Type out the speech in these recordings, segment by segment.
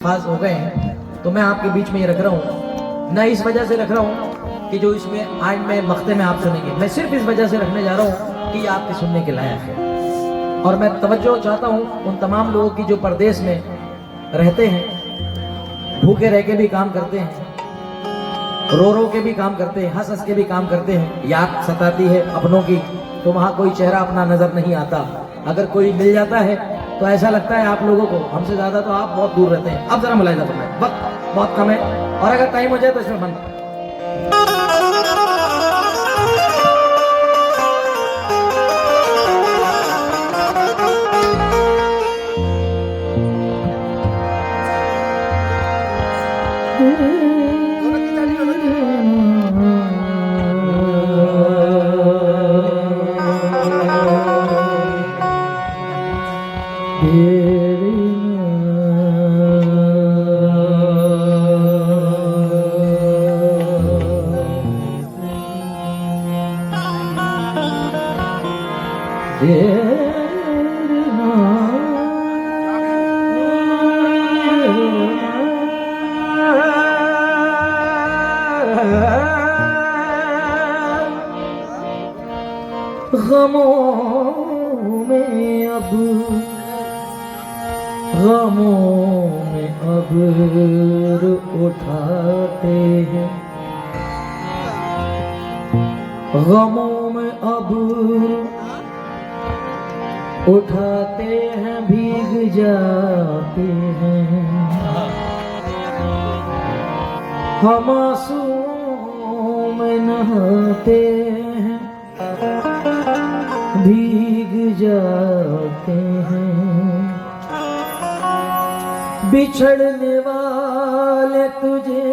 पास हो गए हैं तो मैं आपके बीच में ये रख रहा हूँ, न इस वजह से रख रहा हूँ कि जो इसमें आज में मख्ते में आप सुनेंगे, मैं सिर्फ इस वजह से रखने जा रहा हूँ कि ये आपके सुनने के लायक है। और मैं तवज्जो चाहता हूँ उन तमाम लोगों की जो परदेश में रहते हैं, भूखे रह के भी काम करते हैं, रो रो के भी काम करते हैं, हंस हंस के भी काम करते हैं। याद सताती है अपनों की तो वहाँ कोई चेहरा अपना नजर नहीं आता। अगर कोई मिल जाता है तो ऐसा लगता है आप लोगों को हमसे ज्यादा तो आप बहुत दूर रहते हैं। अब जरा मुलायजा फरमाएं, वक्त बहुत कम है और अगर टाइम हो जाए तो इसमें बंद। गमों में अब उठाते हैं, गमों में अब उठाते हैं, भीग जाते हैं। हम आंसुओं में नहाते हैं, भीग जाते हैं। बिछड़ने वाले तुझे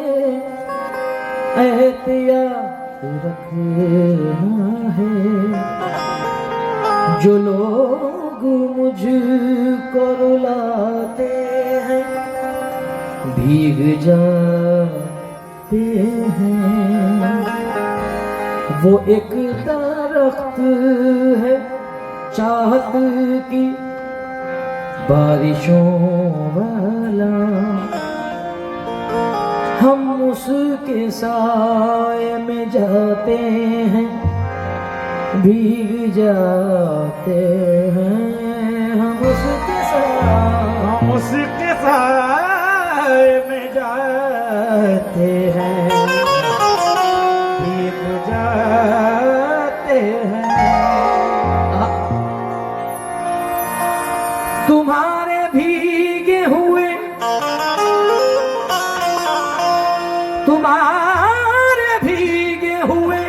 एहतियात रखना है, जो लोग मुझको रुलाते हैं, भीग जाते हैं। वो एक दरख्त है चाहत की बारिशों वाला, हम उसके साए में जाते हैं, भीग जाते हैं। हम उसके साए में जाते हैं, भीग जाते हैं। तुम्हारे भीगे हुए, तुम्हारे भीगे हुए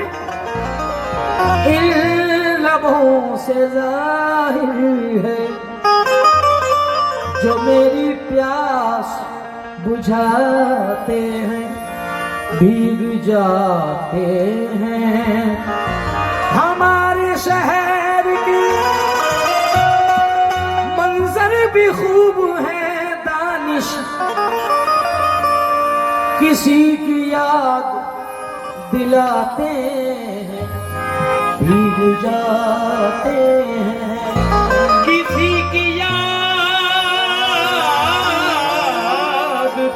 इन लबों से जाहिर है, जो मेरी प्यास बुझाते हैं, भीग जाते हैं। हमारे शहर की मंजर भी खूब है दानिश, किसी की याद दिलाते हैं, भीग जाते हैं। किसी की याद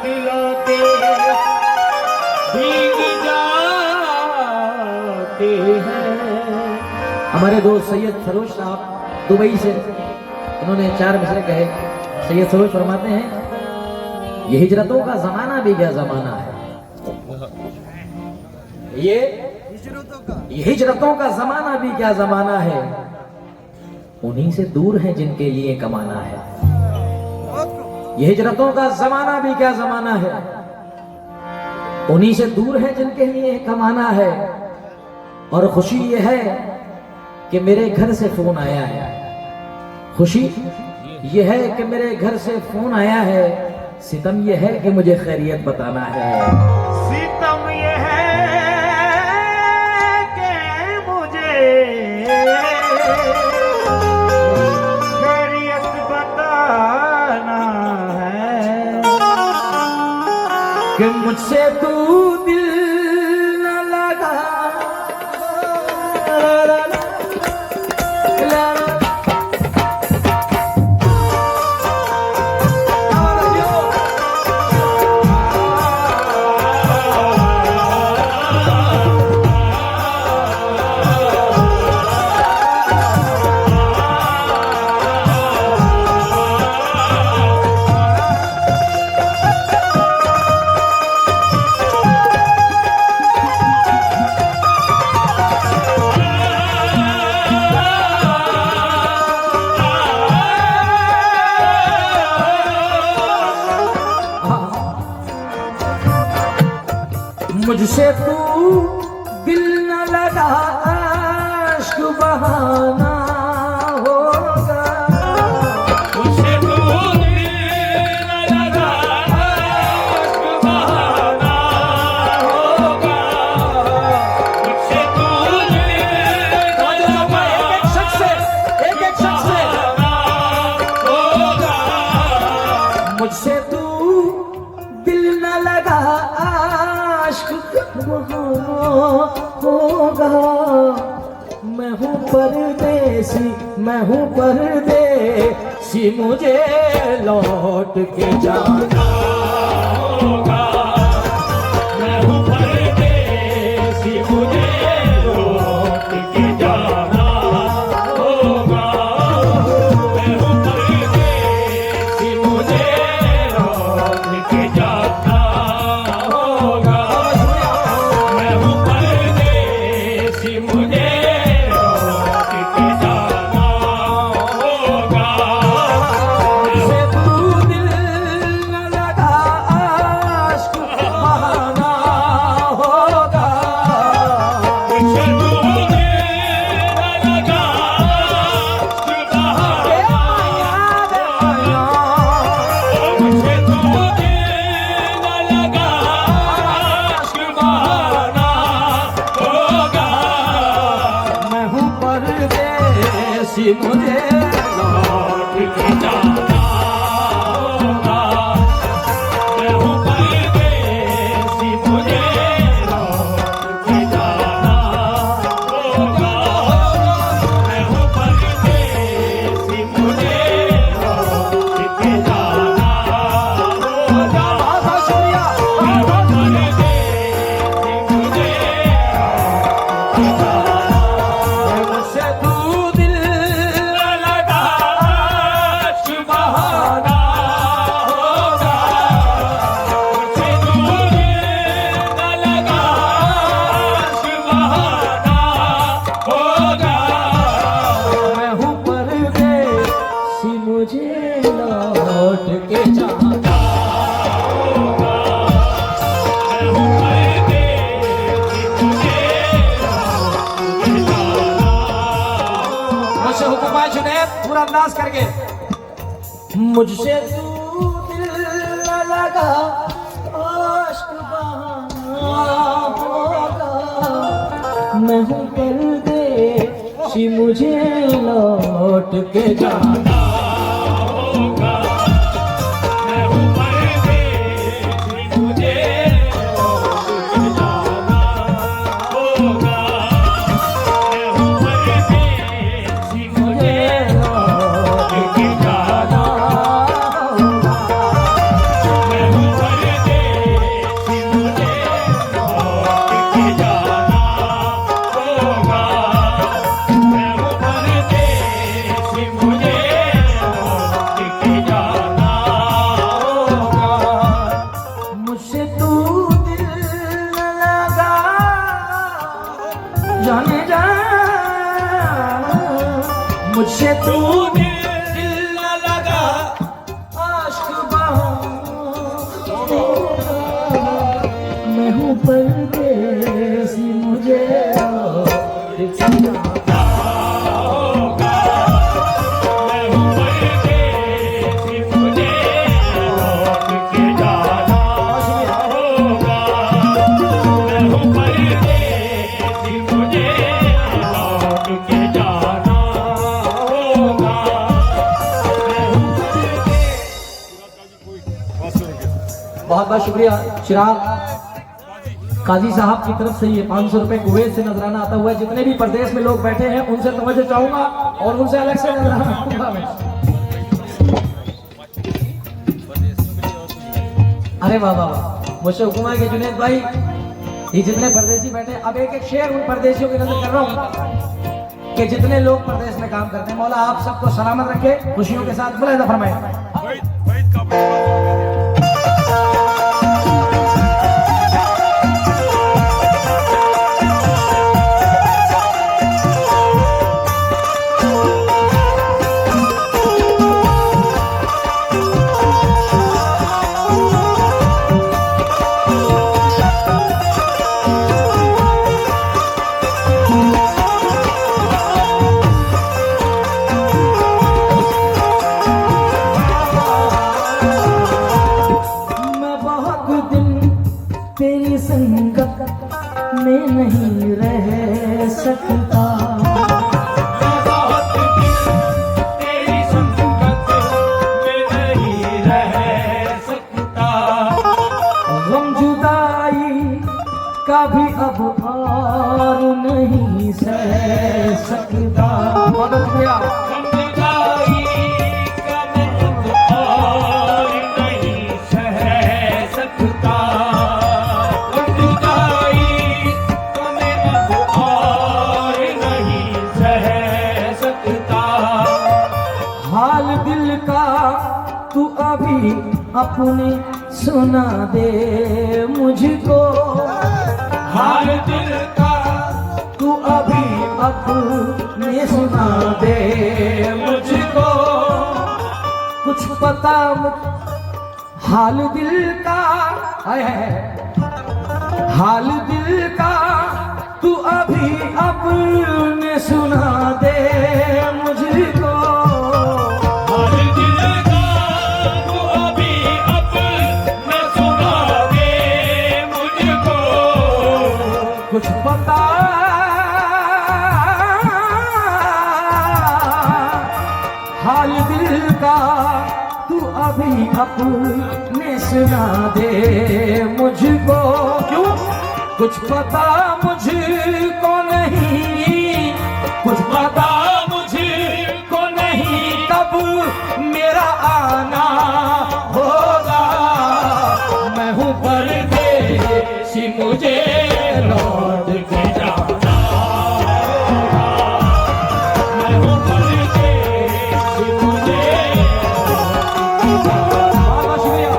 दिलाते हैं, भीग जाते हैं। हमारे दोस्त सैयद सरोज साहब दुबई से, उन्होंने 4 मिसरे कहे। सैयद सरोज फरमाते हैं, ये हिजरतों का जमाना भी क्या जमाना है, ये हिजरतों का जमाना भी क्या जमाना है, उन्हीं से दूर है जिनके लिए कमाना है। ये हिजरतों का जमाना भी क्या जमाना है, उन्हीं से दूर है जिनके लिए कमाना है। और खुशी ये है कि मेरे घर से फोन आया है, खुशी ये है कि मेरे घर से फोन आया है, सितम ये है कि मुझे खैरियत बताना है। सितम ये है कि मुझे खैरियत बताना है, कि मुझसे तू दिल न लगा। मुझसे तू दिल न लगा इश्क बहाना होगा, मुझसे तू दिल न लगा इश्क बहाना होगा, मुझसे तू दिल न लगा एक शख्स से होगा, मुझसे तू दिल न लगा इश्क बहाना होगा। मैं हूँ परदेसी मुझे लौट के जाना होगा, मैं हूँ परदेसी मुझे लौट के जाना होगा, मैं हूँ परदेसी मुझे लौट के जाना होगा, मैं हूँ परदेसी मुझे लौट के जाना होगा। से तू दिल न लगा इश्क बहाना होगा। मुझसे तू दिल न लगा इश्क बहाना, मुझसे तू दिल न लगा इश्क बहाना होगा, मैं हूँ परदेसी मुझे लौट के जाना होगा, मैं हूँ परदेसी मुझे लौट के जाना होगा, मैं हूँ परदेसी मुझे लौट के जाना होगा, बहुत बहुत शुक्रिया। मैं हूँ परदेसी मुझे लौट के जाना मुझसे तू दिल न लगा इश्क बहाना होगा, मुझसे तू दिल न लगा इश्क बहाना होगा, मैं हूँ परदेसी मुझे लौट के जाना मैं हूँ परदेसी मुझे लौट के जाना मुझसे हुक्म है जुनैद, पूरा अंदाज करके। मुझसे तू दिल न लगा इश्क बहाना होगा, मैं हूँ परदेसी मुझे लौट के जाना होगा, मैं हूँ परदेसी मुझे लौट के जाना होगा, मैं हूँ परदेसी मुझे लौट के जाना होगा। मैं हूँ परदेसी मुझे लौट के जाना होगा, मैं हूँ परदेसी मुझे लौट के जाना होगा। मुझसे तू दिल न लगा जाने जा, मुझसे तू दिल न लगा इश्क बहाना होगा, मैं हूँ परदेसी मुझे लौट के जाना होगा, मैं हूँ परदेसी मुझे लौट के जाना होगा, मैं हूँ परदेसी मुझे लौट के जाना होगा, मैं हूँ बहुत बहुत शुक्रिया। चिराग काजी साहब की तरफ से ये 500 रुपए कुवैत से नजराना आता हुआ है। जितने भी प्रदेश में लोग बैठे हैं उनसे तवज्जो चाहूंगा और उनसे अलग से नजराना दूंगा मैं। अरे वाह वाह वाह, मुझसे हुक्म है कि जुनैद भाई ये जितने परदेसी बैठे, अब एक एक शेर उन परदेसियों की नजर कर रहा हूँ कि जितने लोग प्रदेश में काम करते हैं, मौला आप सबको सलामत रखे, खुशियों के साथ मुलाहिदा फरमाए। तेरी संगत में नहीं रह सकता। मैं बहुत दिन तेरी संगत में नहीं रह सकता। गम जुदाई का भी अब और नहीं सह सकता। बहुत शुक्रिया। गम जुदाई का मैं अब और नहीं सह सकता। गम जुदाई का मैं अब और नहीं सह सकता। हाल दिल का तू अभी अपने सुना दे मुझको। हाल दिल का तू अभी अपने सुना दे मुझको। कुछ पता हाल दिल का है, हाल दिल का तू अभी अपने सुना दे मुझको। हाल दिल का तू अभी अपने सुना दे मुझको। कुछ पता हाल दिल का तू अभी अपने सुना दे मुझको। क्यों? कुछ पता मुझको नहीं, कुछ पता मुझको नहीं कब मेरा आना होगा। मैं हूँ परदेसी, मुझे लौट के जाना। मैं हूँ परदेसी, मुझे बहुत बहुत शुक्रिया।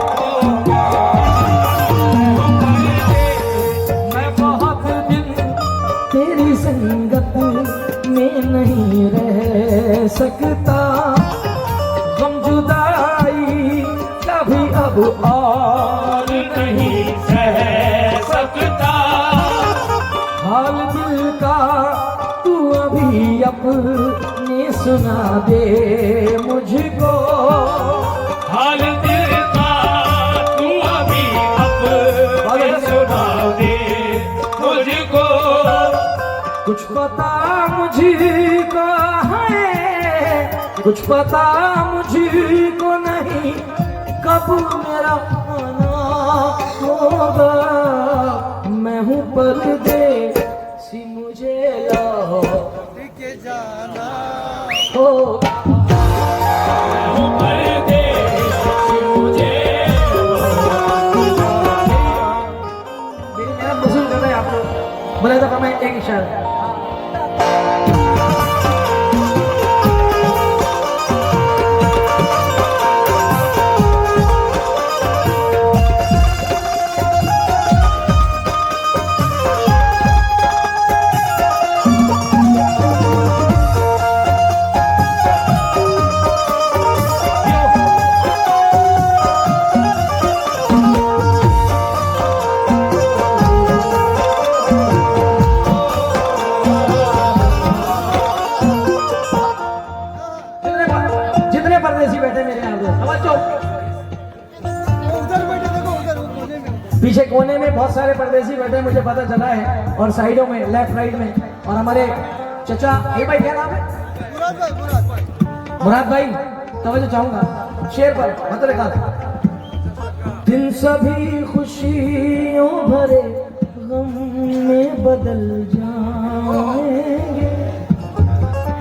मैं बहुत दिन तेरी संगत में नहीं रह सकता। गम जुदाई कभी अब और नहीं सह सकता। हाल दिल का तू अभी अपने सुना दे मुझको। हाल दिल का तू अभी अपने सुना दे मुझको। कुछ पता मुझको है, कुछ पता मुझको नहीं कब मेरा आना होगा। मैं हूँ परदेसी, मुझे लौट के जाना होगा। मैं हूँ परदेसी, मुझे मेरी मेहनत वसूल कर रहे हैं आपको। बोला था मैं एक इशारा। जितने परदेसी बैठे मेरे यहाँ पे, समझो। पीछे कोने में बहुत सारे परदेसी बैठे मुझे पता चला है, और साइडों में लेफ्ट राइट में। और हमारे चचा, ये भाई क्या नाम है? मुराद भाई। तवज्जो चाहूंगा शेर पर, मतलब लिखा दिन सभी खुशियों भरे गम में बदल जाएंगे।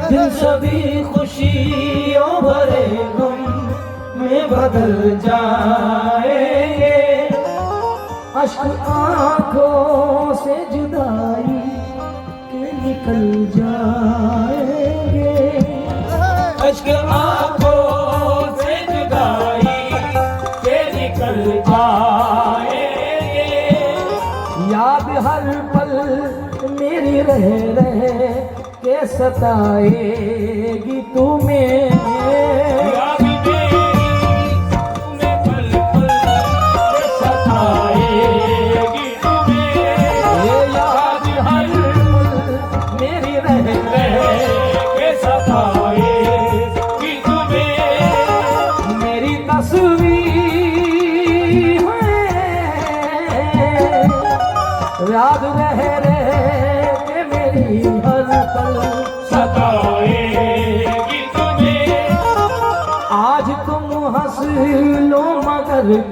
दिन सभी खुशियों भरे गम में बदल जाएंगे। अश्क आंखों से जुदाई के निकल जाएंगे। अश्क आंखों से जुदाई के निकल जाएंगे। याद हर पल मेरी रह रह के सताएगी तुम्हें। याद मेरी तुम्हें पल पल के सताएगी तुम्हें। ये याद हर पल मेरी रह रह के सताएगी तुम्हें। मेरी तस्वीर है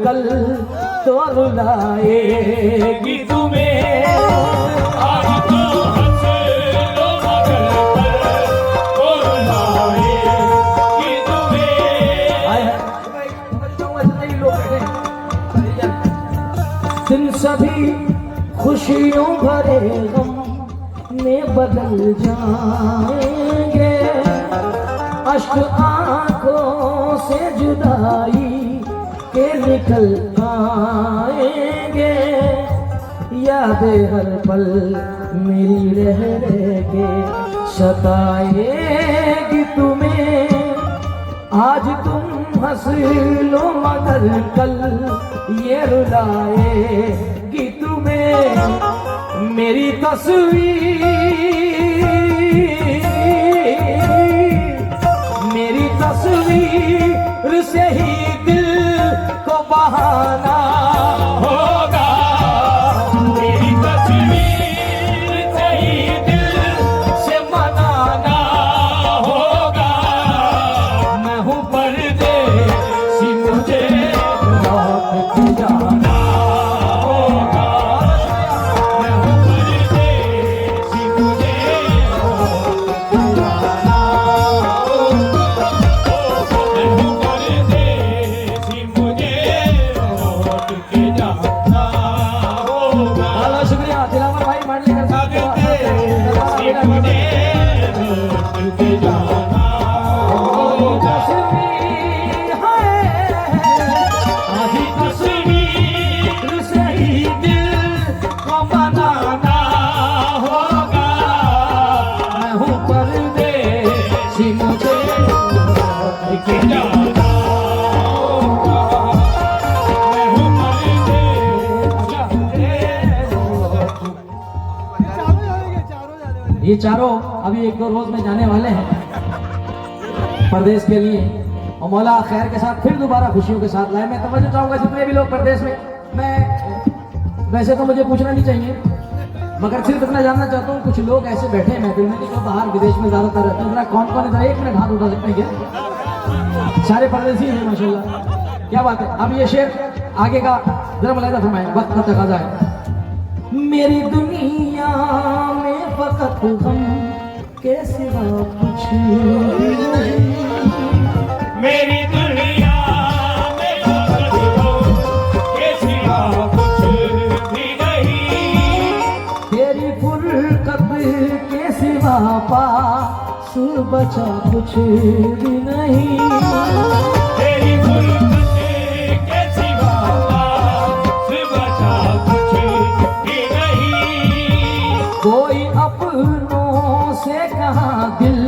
कल तो रुलाएगी तुम्हें। आज तो हंस लो मगर कल तो रुलाएगी तुम्हें। आए हैं भाई, समझ जाऊंगा जितने भी लोग बैठे हैं। दिन सभी खुशियों भरे गम में बदल जाएंगे, अश्क आंखों से जुदाई के निकल आएंगे, यादें हर पल मेरी रह रह के सताएगी तुम्हें। आज तुम हंस लो मगर कल ये रुलाएगी तुम्हें। मेरी तस्वीर से ही दिल को बहाना होगा, मेरी तस्वीर से ही दिल से मनाना होगा। मैं हूँ परदेसी, मुझे लौट के जाना होगा, मैं हूँ परदेसी, मुझे लौट के जाना होगा। मैं हूँ परदेसी, मुझे लौट के जाना होगा। बहुत शुक्रिया दिलावर भाई मांडले का साथ परदेसी, मुझे लौट के जाना होगा। आधी तस्वीर से ही दिल को बनाना होगा। मैं हूँ परदेसी, मुझे लौट के जाना होगा, मैं हूँ ये चारों अभी एक दो रोज में जाने वाले हैं प्रदेश के लिए, और मौला खैर के साथ फिर दोबारा खुशियों के साथ लाए। मैं तवज्जो चाहूंगा जितने भी लोग प्रदेश में, मैं वैसे तो मुझे पूछना नहीं चाहिए मगर सिर्फ इतना जानना चाहता हूँ, कुछ लोग ऐसे बैठे हैं महफिल में कि जो बाहर विदेश में ज्यादातर रहते हैं। जरा कौन कौन इधर एक मिनट हाथ उठा सकते हैं क्या? सारे परदेसी हैं माशाल्लाह, क्या बात है। अब ये शेर आगे का जरा मुलाहिजा फरमाएं, वक्त का तकाजा है। मेरी दुनिया में फकत गम के सिवा कुछ नहीं, मेरी दुनिया में के सिवा कुछ भी नहीं। तेरी फुरकत के सिवा पास बचा कुछ भी नहीं। तेरी फुरकत के सिवा पास बचा कुछ भी नहीं। कोई अपनों से कहाँ दिल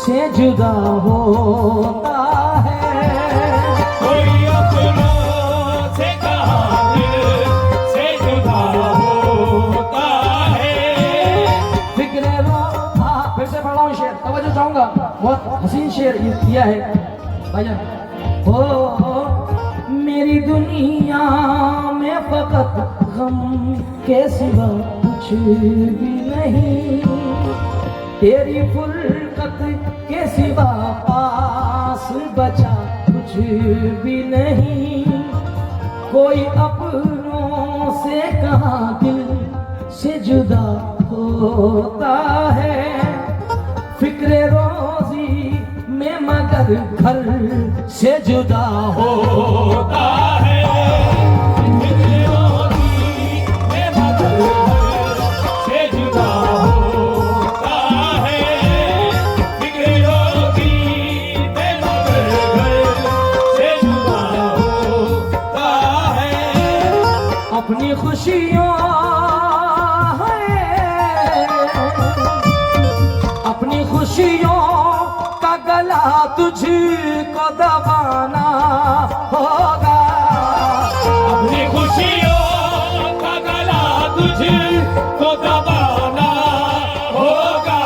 से जुदा होता है, कोई अपनों से कहाँ दिल से जुदा होता है। फिक्रे रो। हाँ फिर से पढ़ रहा हूँ शेर, तवज्जो चाहूंगा, बहुत हसीन शेर किया है भाईजान। हो मेरी दुनिया में फकत गम के सिवा कुछ भी नहीं, तेरी फुरकत के सिवा पास बचा कुछ भी नहीं। कोई अपनों से कहाँ दिल से जुदा होता है, फिक्रे रोजी में मगर घर से जुदा होता है। फिक्रे रोजी में मगर घर से जुदा होता है। फिक्रे रोजी में मगर घर से जुदा होता है। अपनी खुशियों अपनी खुशियों का गला तुझको दबाना होगा, अपनी खुशियों का गला तुझको दबाना होगा।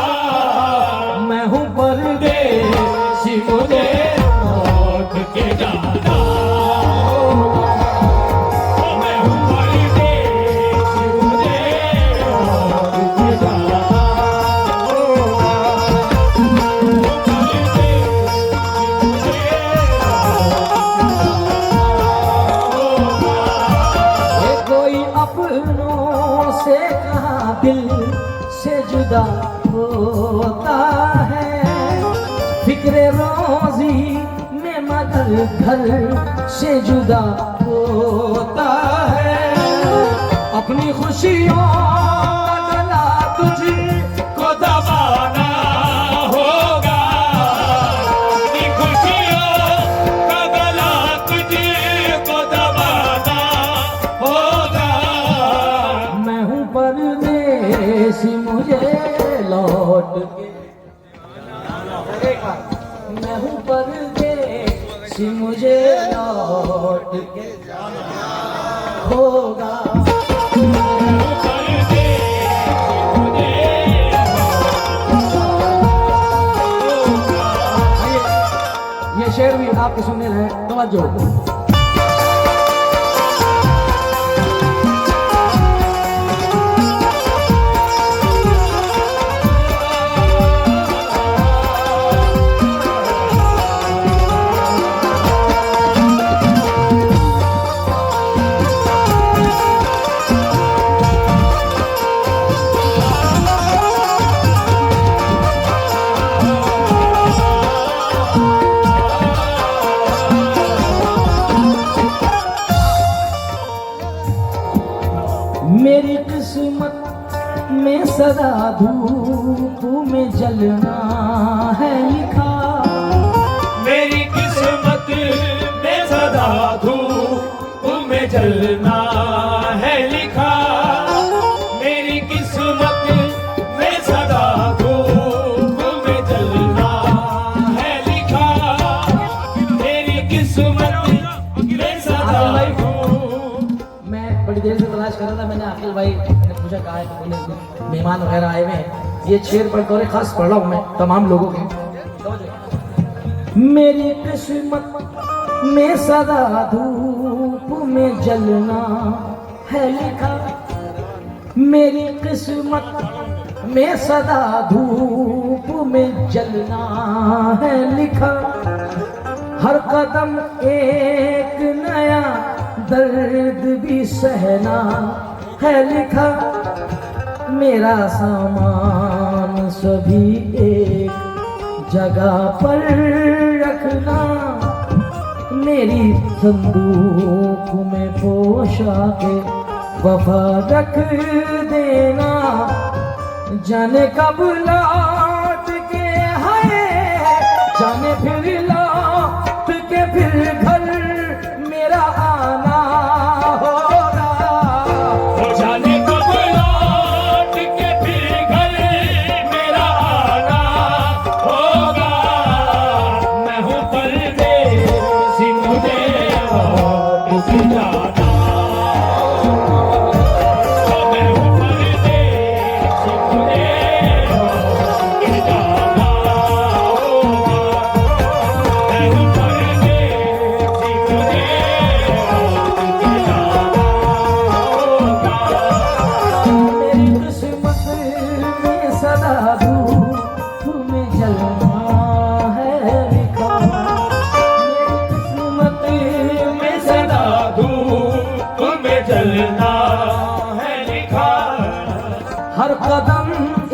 मैं हूँ परदेसी, मुझे लौट के जाना होगा। मैं हूँ परदेसी, मुझे लौट के जाना होगा। परदेसी, मुझे लौट के जाना अपनों से कहाँ दिल से जुदा होता है, फिक्रे रोजी में मगर घर से जुदा होता है। अपनी खुशियों का गला तुझको दबाना होगा, अपनी खुशियों का गला तुझको दबाना होगा। मैं हूँ परदेसी मुझे लौट के, मैं हूँ परदेसी मुझे लौट के होगा। ये शेर भी आपके सुनने हैं, तवज्जो। मेरी किस्मत में सदा धूप में जलना है लिखा, मेरी किस्मत में सदा धूप में जलना है लिखा, मेरी किस्मत में सदा धूप में जलना है लिखा, मेरी किस्मत में सदा मैं बड़ी देर से तलाश कर रहा था, मैंने आकिल भाई ने पूछा कहा है कि बोले मेहमान वगैरह आए हुए हैं, ये शेर पर तौर खास पढ़ रहा हूँ मैं तमाम लोगों के। मेरी किस्मत में सदा धूप में जलना है लिखा, मेरी किस्मत में सदा धूप में जलना है लिखा, हर कदम एक नया दर्द भी सहना है लिखा, मेरा सामान सभी एक जगह पर रखना, मेरी संदूक में पोशाके वफा रख देना, जाने कब लौट के है, जाने फिर लौट के फिर घर मेरा आना होगा, जाने कब लौट के फिर घर मेरा आना होगा। मैं हूँ परदेसी मुझे लौट के जाना, मैं हूँ परदेसी मुझे लौट के जाना होगा, मैं हूँ परदेसी मुझे लौट के जाना होगा। मेरी किस्मत में सदा धूप में जलना है लिखा, मेरी किस्मत में सदा धूप में जलना है लिखा, हर कदम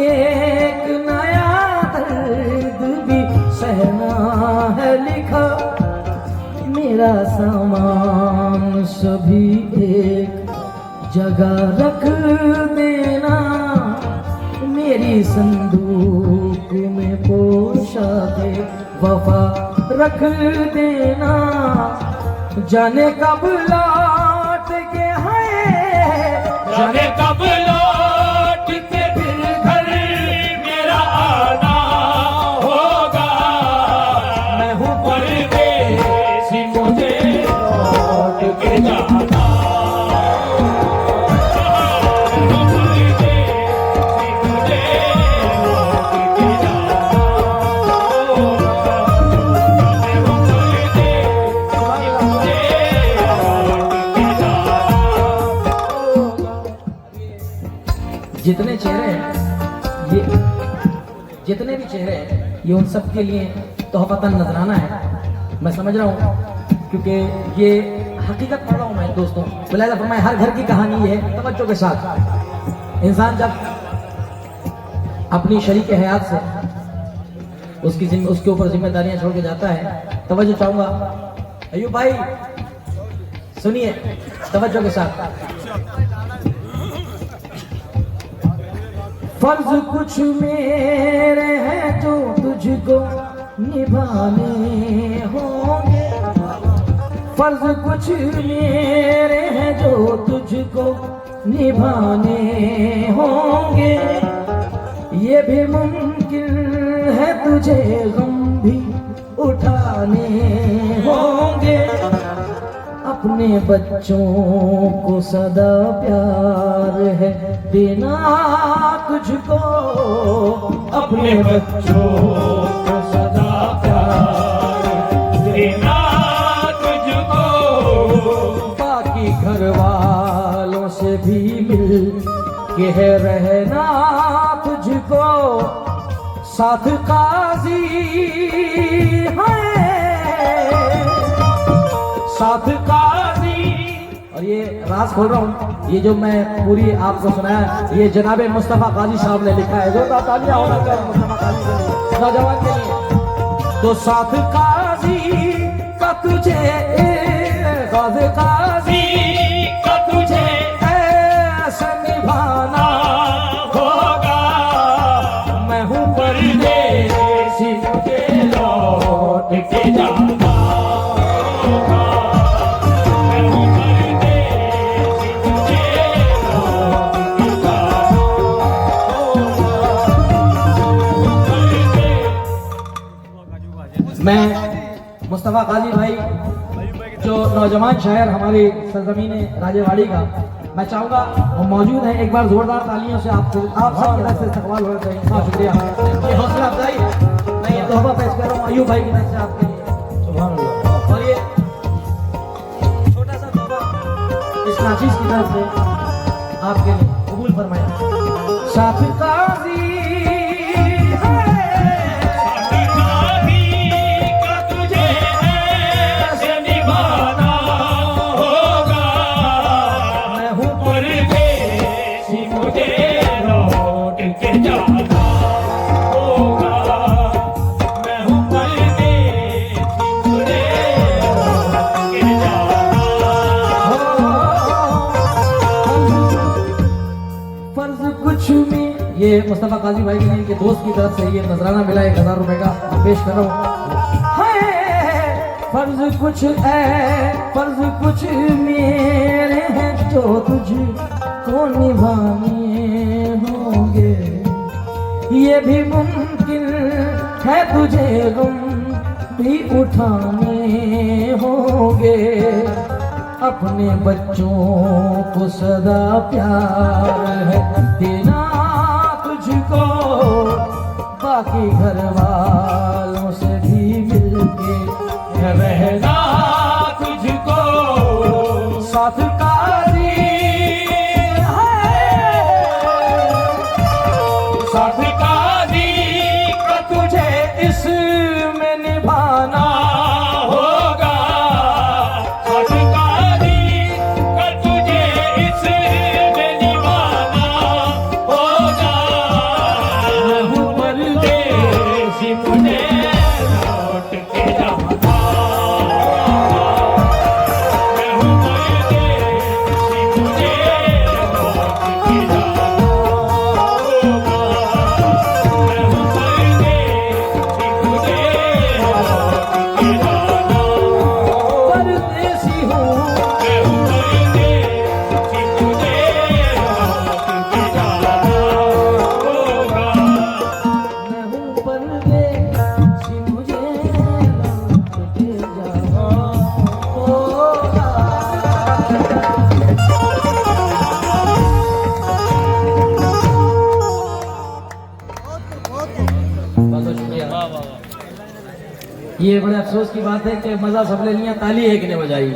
एक नया दर्द भी सहना है लिखा, मेरा सामान सभी एक जगह रख देना, मेरी संदूक में पोशाके वफा रख देना, जाने कब लौट के है, जाने कब लौट के फिर घर मेरा आना होगा। मैं हूँ परदेसी मुझे लौट के जाना, मैं हूँ परदेसी मुझे लौट के जाना होगा, मैं हूँ परदेसी मुझे लौट के जाना होगा। जितने चेहरे हैं ये, जितने भी चेहरे हैं ये उन सब के लिए तोहफतन नजराना है, मैं समझ रहा हूँ, क्योंकि ये हकीकत पढ़ रहा हूँ मैं दोस्तों। बिलाल फरमाए हर घर की कहानी है, तवज्जो के साथ। इंसान जब अपनी शरीक हयात से उसके ऊपर जिम्मेदारियां छोड़ के जाता है, तवज्जो चाहूंगा अयूब भाई, सुनिए तवज्जो के साथ। फर्ज कुछ मेरे हैं जो तुझको निभाने होंगे, फर्ज कुछ मेरे हैं जो तुझको निभाने होंगे, ये भी मुमकिन है तुझे गम भी उठाने होंगे, अपने बच्चों को सदा प्यार है देना तुझको, अपने बच्चों को सदा प्यार देना तुझको, बाकी घर वालों से भी मिल के है रहना तुझको, साथ काजी है साथ काजी। और ये राज खोल रहा हूँ, ये जो मैं पूरी आपको सुनाया ये जनाबे मुस्तफा काजी साहब ने लिखा है, जो तालियां होना चाहिए मुस्तफा काजी के लिए, नौजवान के लिए। तो साथ काजी का तुझे साथ काजी का तुझे ऐसा निभाना होगा, मैं हूँ परदेसी के लौट के जाना होगा, मैं हूँ परदेसी, तुझे लौट के जाना होगा। मैं मुस्तफा काजी भाई जो नौजवान शायर हमारी सरजमीन राजेवाड़ी का, मैं चाहूंगा वो मौजूद है, एक बार जोरदार तालियों से आप सब की तरफ से इस्तकबाल होना चाहिए। बहुत शुक्रिया, ये हौसला अफजाई मैं ये तोहफा पेश कर रहा हूँ अयूब भाई की तरफ से आपके लिए। सुभान अल्लाह। और ये छोटा सा तोहफा इस नाचीज की तरफ से आपके लिए कबूल फरमाया। साथ काजी का तुझे ऐसे निभाना होगा, मैं हूँ परदेसी, मुझे लौट के जाना होगा, मैं हूँ परदेसी, मुझे लौट के जाना फर्ज कुछ में, ये मुस्तफा काजी भाई के इनके दोस्त की तरफ से ये नजराना मिला 1000 रुपए का, पेश कर रहा हूँ। फर्ज कुछ है फर्ज कुछ मेरे हैं जो तुझको निभाने होंगे, ये भी मुमकिन है तुझे गम भी उठाने होंगे, अपने बच्चों को सदा प्यार है देना तुझको, बाकी घर वालों से भी मिलके है रहना तुझको, साथ काजी है साथ काजी का तुझे इसमें निभाना होगा, साथ काजी का तुझे इसमें निभाना होगा, मैं हूँ परदेसी, मुझे लौट के जाना, मैं हूँ परदेसी, मुझे लौट के जाना होगा, मैं हूँ परदेसी, मुझे लौट के जाना होगा, परदेसी हूँ मैं हूँ परदेसी, मुझे लौट के जाना होगा। मैं हूँ परदेसी, मुझे लौट के जाना होगा। बहुत शुक्रिया। ये बड़े अफसोस की बात है कि मजा सब ले लिया, ताली एक ने बजाई।